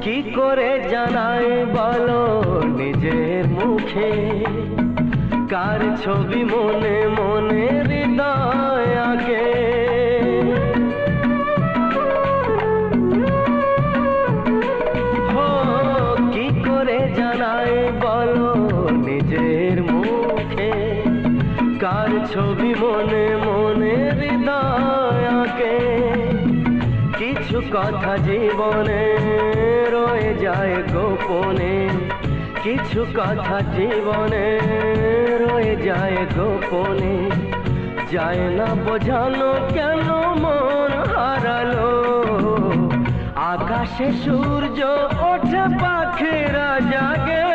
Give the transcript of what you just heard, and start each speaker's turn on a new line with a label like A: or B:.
A: কি করে জানাই বলো নিজের মুখে, কার ছবি মনে মনে হৃদয় আঁকে। কি করে জানাই বলো নিজের মুখে, কার ছবি মনে মনে হৃদয় আঁকে। কিছু কথা জীবনে রয়ে যায় গোপনে, কিছু কথা জীবনে রয়ে যায় গোপনে। যায় না বোঝানো কেন মন হারালো, আকাশে সূর্য ওঠে পাখিরা জাগে।